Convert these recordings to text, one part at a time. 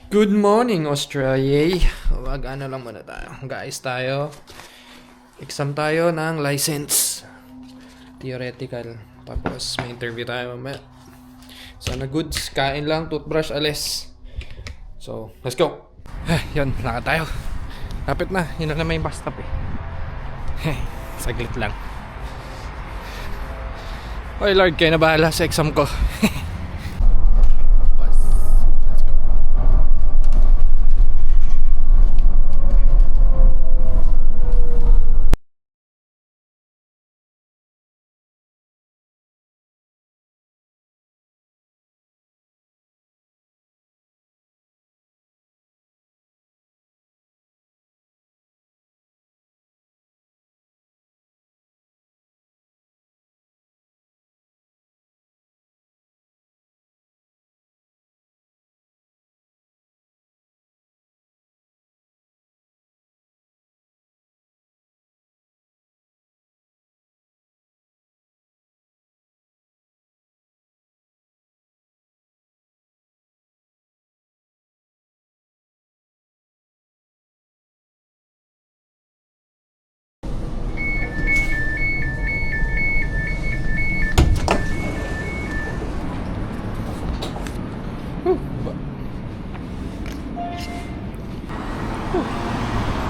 Good morning, Australia. Ano lang muna tayo. Guys, tayo. Exam tayo ng license. Theoretical. Tapos may interview tayo mamaya. Sana goods. Kain lang, toothbrush, alis. So, let's go. Yun, lakad tayo. Lapit na. Yun na naman yung bus stop saglit lang. Oy Lord, kayo na bahala sa exam ko.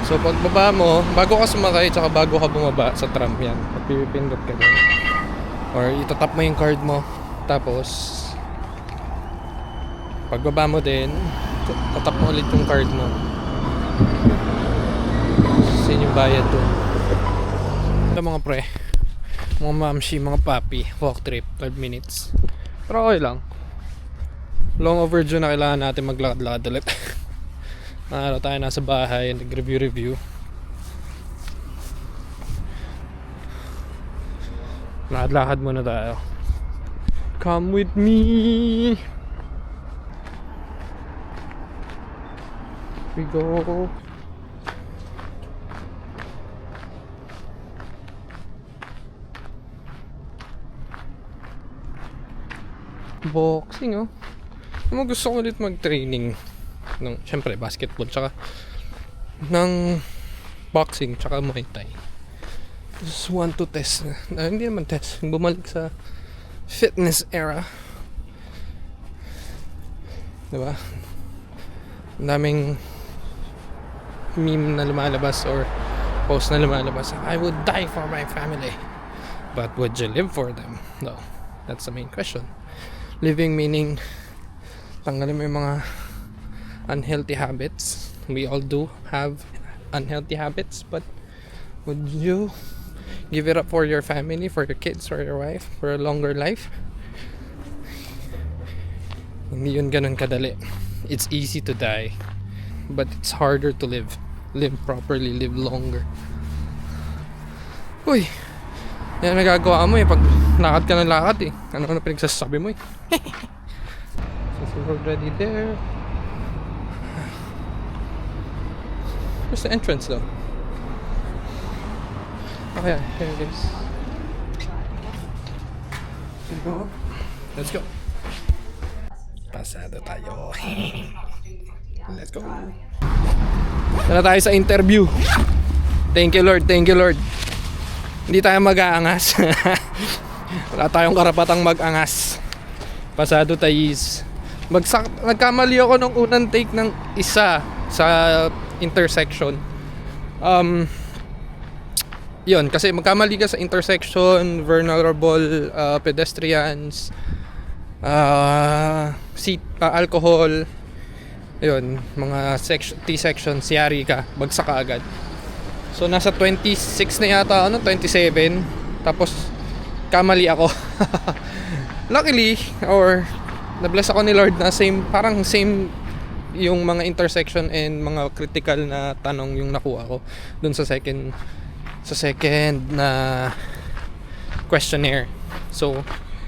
So pagbaba mo, bago ka sumakay tsaka bago ka bumaba sa tram yan, pipindot ka dyan. Or itatap mo yung card mo. Tapos pagbaba mo din, tatap mo ulit yung card mo. Kasi yung bayad dun. Ito mga pre, mga mamshi, mga papi, walk trip, 12 minutes. Pero okay lang. Long overdue na kailangan natin maglakad-lakad ulit. Ano tayo nasa bahay, nag-review. Lakad-lakad muna tayo. Come with me. We go. Boxing gusto ko ulit mag-training ng syempre basketball tsaka ng boxing tsaka Muay Thai. Just want to test hindi naman test, bumalik sa fitness era, diba? Ang daming meme na lumalabas or post na lumalabas, I would die for my family, but would you live for them? No, that's the main question. Living meaning tanggalin mo yung mga unhealthy habits. We all do have unhealthy habits, but would you give it up for your family, for your kids, or your wife, for a longer life? Hindi yun ganun kadali. It's easy to die, but it's harder to live properly, live longer. Uy, yan nagagawa mo pag lakad ka ng lakad ano pinagsasabi mo So we're already there. Where's the entrance though? Okay, here it is. Let's go. Pasado tayo. Let's go. Tara tayo sa interview. Thank you Lord. Hindi tayo mag-aangas. Wala tayong karapatang mag-angas. Pasado tayis. Nagkamali ako nung unang take ng isa sa intersection. Yun, kasi magkamali ka sa intersection, vulnerable pedestrians, seat, alcohol, yun, mga T-section, siyari ka, bagsak ka agad. So nasa 26 na yata, 27, tapos kamali ako. Luckily, or na-bless ako ni Lord na parang same yung mga intersection and mga critical na tanong yung nakuha ko dun sa second na questionnaire. So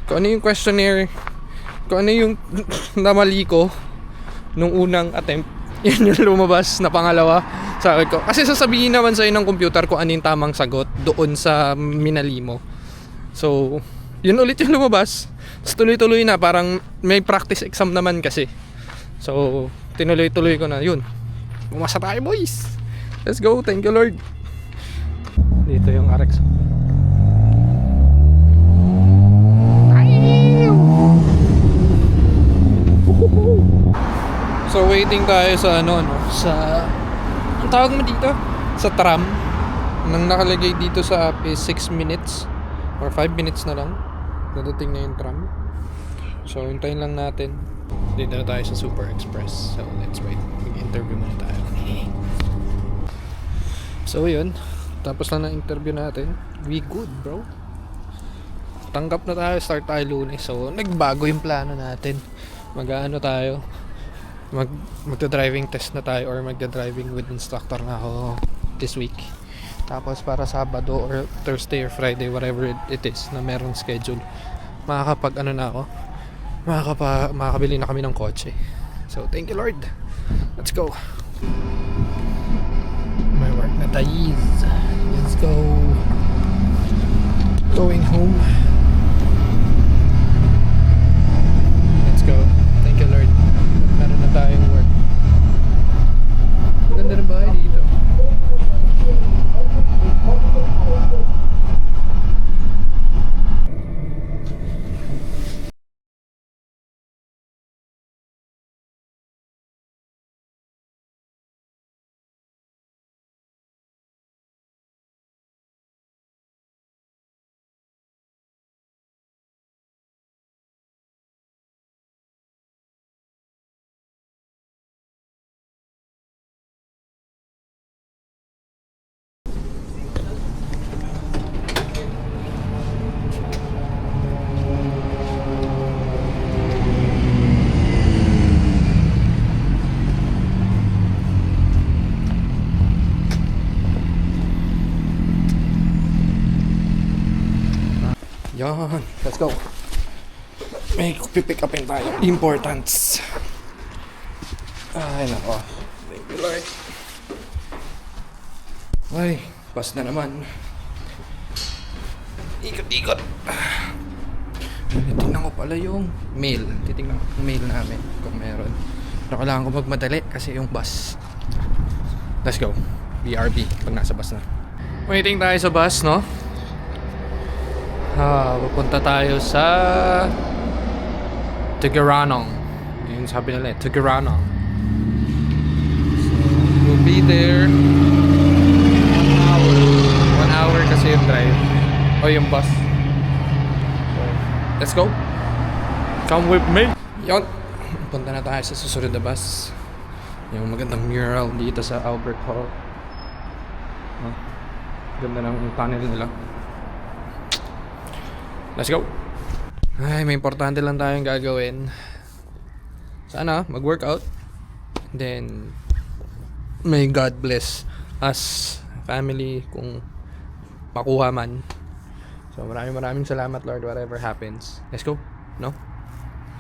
kung ano yung questionnaire, kung ano yung namali ko nung unang attempt, yun yung lumabas na pangalawa. Sabi ko, kasi sasabihin naman sa'yo ng computer kung ano yung tamang sagot doon sa minali mo. So yun ulit yung lumabas. Tuloy-tuloy na, parang may practice exam naman kasi. So tinuloy-tuloy ko na. Yun. Bumasa tayo, boys. Let's go. Thank you, Lord. Dito yung RX. So waiting tayo sa ano no, sa ang tawag mo dito? Sa tram. Nang nakalagay dito sa app is 6 minutes or 5 minutes na lang. Dadating na yung tram. So hintayin lang natin. Dito na tayo sa Super Express. So let's wait. Mag-interview muna tayo. So yun. Tapos lang na interview natin. We good, bro. Tanggap na tayo. Start tayo Lunes. So nagbago yung plano natin. Mag-ano tayo. Magda-driving test na tayo or magda-driving with instructor na ako this week. Tapos para Sabado or Thursday or Friday, whatever it is na meron schedule, makakabili na kami ng kotse. So thank you Lord. Let's go. May work na tayo. Let's go. Going home. Let's go. Thank you Lord. Meron na tayong work. Ganda ng bahay dito. Yan. Let's go. May pipick upin tayo. Importance. Ay, nako. Thank you, Lord. Ay, bus na naman. Ikot-ikot. Titingnan ko pala yung mail. Titingnan ko yung mail namin kung meron. Pero kailangan ko magmadali kasi yung bus. Let's go. BRB pag nasa bus na. Waiting tayo sa bus, no? Pupunta tayo sa Tuggeranong. Yun sabi nila eh, Tuggeranong. So, we'll be there 1 hour. 1 hour kasi yung drive. O yung bus. So, let's go. Come with me. Yun. Punta na tayo sa susunod na bus. Yung magandang mural dito sa Albert Hall. Ganda ng tunnel nila. Let's go! Ay, may importante lang tayong gagawin. Sana mag-workout. Then, may God bless us family kung makuha man. So, maraming salamat Lord whatever happens. Let's go! No?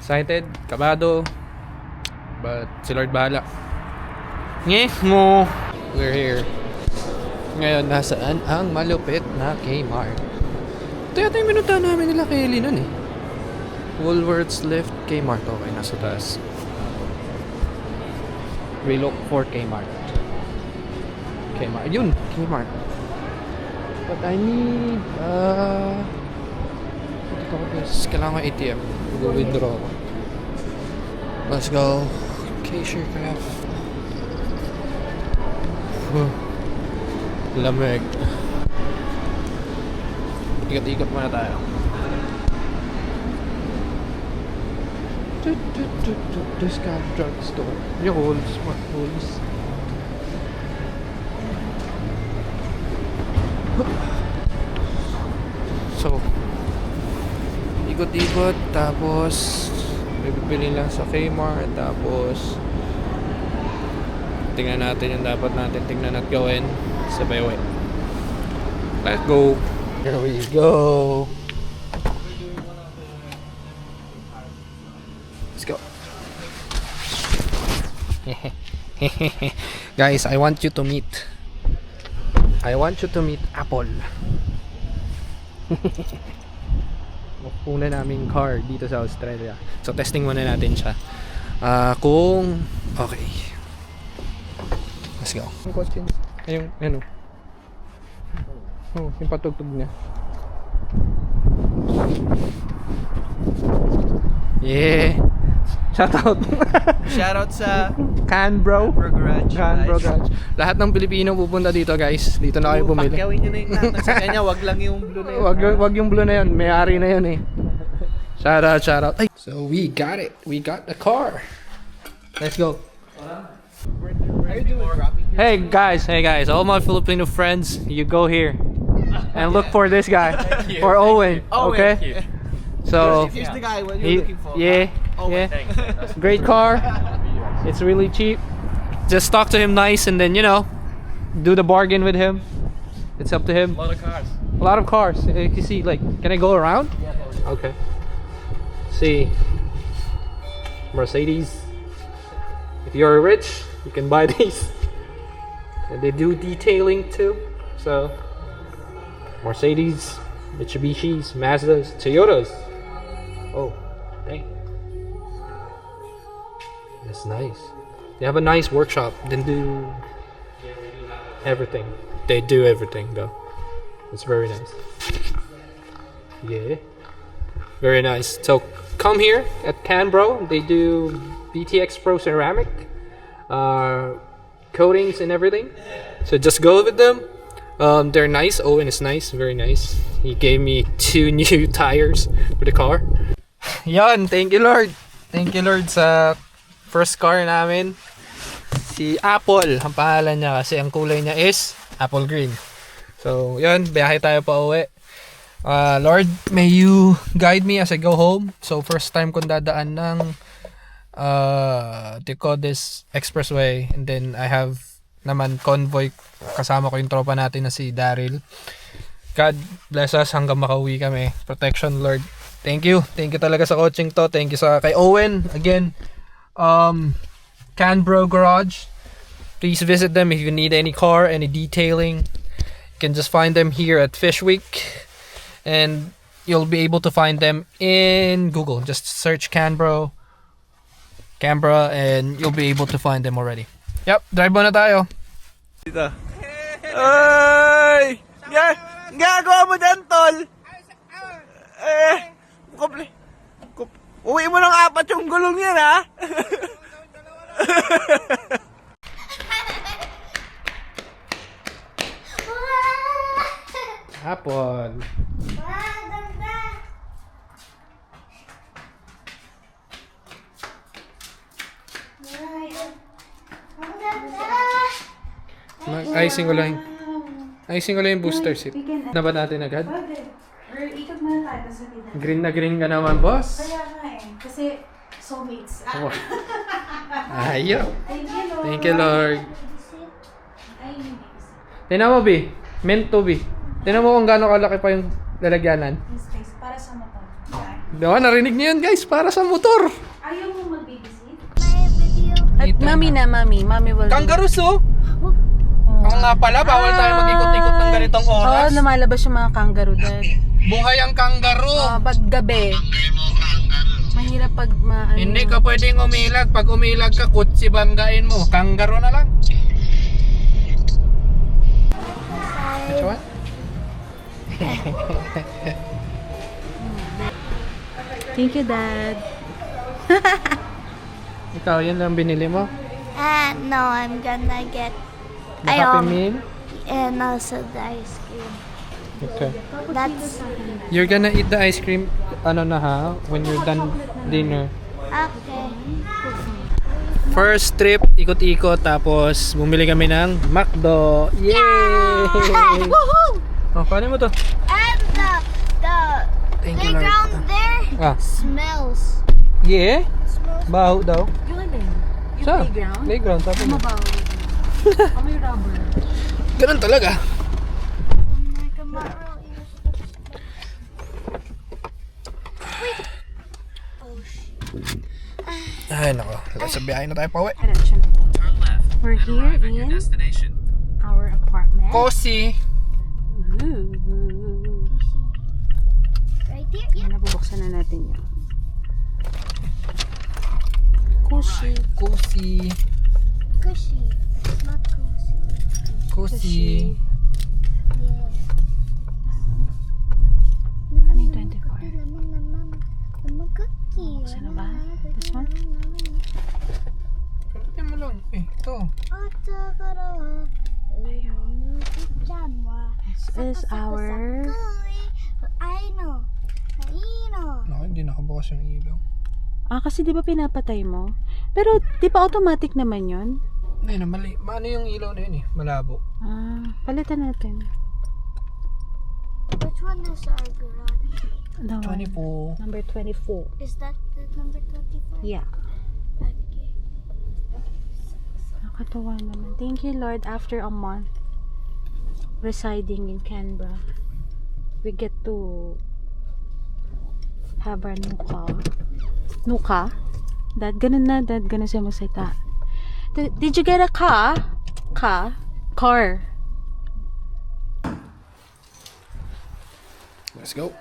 Excited? Kabado? But, si Lord bahala. Mo! We're here. Ngayon, nasaan ang malupit na Kmart? Ito yata yung minunta namin nila Kelly nun eh. Woolworths left Kmart. Okay, nasa taas. We look for Kmart. Kmart. Yun, Kmart. But I need ito ko guys. Kailangan ko ATM. Mag-withdraw ako. Let's go. Cashier craft. Lamig. Ikot-ikot muna tayo. Discount drugstore. Yung smart holes. So, ikot-ikot. Tapos, bibili lang sa Kmart. Tapos, tingnan natin yung dapat natin tingnan at gawin. Sabay-way. Let's go. Here we go. Let's go. Guys, I want you to meet Apple. Una naming car dito sa Australia. So testing muna natin siya. Kung okay. Let's go. Yung kotse niya. Yung ano. Oh, yung patugtog niya. Yeah. Shout out. Shoutout sa Canbro. Garage. Canbro Garage. Lahat ng Pilipino pupunta dito, guys. Dito na kayo bumili. Pakyawin nyo na yung lahat. Sa kanya, wag lang yung blue na yun. Wag yung blue na yun. May-ari na yun eh. Shout out. Ay. So we got it. We got the car. Let's go. Are you doing dropping? Hey guys, all my Filipino friends, you go here and look for this guy, for Owen, okay? So Here's the guy what you're looking for. yeah, great car. It's really cheap. Just talk to him nice, and then do the bargain with him. It's up to him. A lot of cars. You can see, like, can I go around? Okay. See, Mercedes. If you're rich, you can buy these. And they do detailing too. So, Mercedes, Mitsubishis, Mazdas, Toyotas. Oh, dang. That's nice. They have a nice workshop. They do everything. They do everything though. It's very nice. Yeah. Very nice. So come here at Canbro. They do BTX Pro ceramic, coatings and everything. So just go with them. They're nice. Owen is nice. Very nice. He gave me 2 new tires for the car. Yan, thank you Lord. Thank you Lord sa first car namin. Si Apple, ang pangalan niya kasi ang kulay niya is apple green. So, yun, biyahe tayo pa uwi. Lord, may you guide me as I go home. So, first time kong dadaan ng Ticodes Expressway. And then, I have naman convoy. Kasama ko yung tropa natin na si Daryl. God bless us hanggang makauwi kami. Protection, Lord. Thank you. Thank you talaga sa coaching to. Thank you sa kay Owen. Again, Canbro Garage. Please visit them if you need any car, any detailing. You can just find them here at Fish Week. And you'll be able to find them in Google. Just search Canbra, and you'll be able to find them already. Yep, drive muna tayo. Dito. Ay! Gagawa mo dyan, tol! Uwi mo ng 4 yung gulong yan, ha? Apple. Icing ko lang. Icing ko lang yung booster seat. Na ba natin agad? Or ikot muna tayo sa kita. Green na green ka naman, boss. Kaya nga eh. Kasi soulmates. Oh. Ayaw. Thank you, Lord. Thank you, Lord. Ay, hindi. Tingnan mo, B. Meant to be. Tingnan mo kung gaano kalaki pa yung lalagyanan. Yung space para sa motor. Diba, narinig niyo yun, guys. Para sa motor. Ayaw mo mag-babysit? At Mami will Kangaroos, oh. Ang nga pala, bawal tayo mag-ikot-ikot ng ganitong oras. lumalabas yung mga kangaroo dad. Buhay ang kangaroo. Pag gabi. Mahirap pag Hindi ka pwedeng umilag. Pag umilag ka, kutsi banggain mo. Kangaroo na lang. Which one? Thank you, Dad. Ikaw, yan lang binili mo? No, I'm gonna get The Happy Meal? and also the ice cream. Okay. That's You're gonna eat the ice cream, ano na ha? When you're done dinner. okay. First trip, ikot-ikot, tapos bumili kami ng McDo. Yay! Woohoo! Oh, paano mo to? And the Thank you, Lord. playground there Ah, smells. yeah? Smells. Baho daw. Yung alin? Yung Sa? playground? Playground, sabi mo. Mabaw. May rubber. Ganun talaga. Like a marrow. Ay, nako. Sa biyahe na tayo pa uwi. Diretso na po. We're here in our apartment. Cozy. Ooh. Right here? Yeah. Nabubuksan na natin yan. Cozy. Cozy. Cushy. It's not cozy. Cozy. Yes. Ano yung 24? Lemon cookie. Buksan na ba? This one? Pindutin mo lang. Ito. This is our... I know. Naku, hindi nakabukas yung ilaw. kasi di ba pinapatay mo? Pero di ba automatic naman yun? Hindi na, mali. Ano yung ilaw na yun eh? Malabo. Palitan natin. Which one is our garage? The one. 24. Number 24. Is that the number 24? Yeah. Okay. Nakatuwa naman. Thank you, Lord. After a month residing in Canberra, we get to have our nuka. Nuka? Dad, ganun na. Dad, ganun siya masita. Did you get a car? Car. Let's go.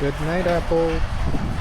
Good night, Apple.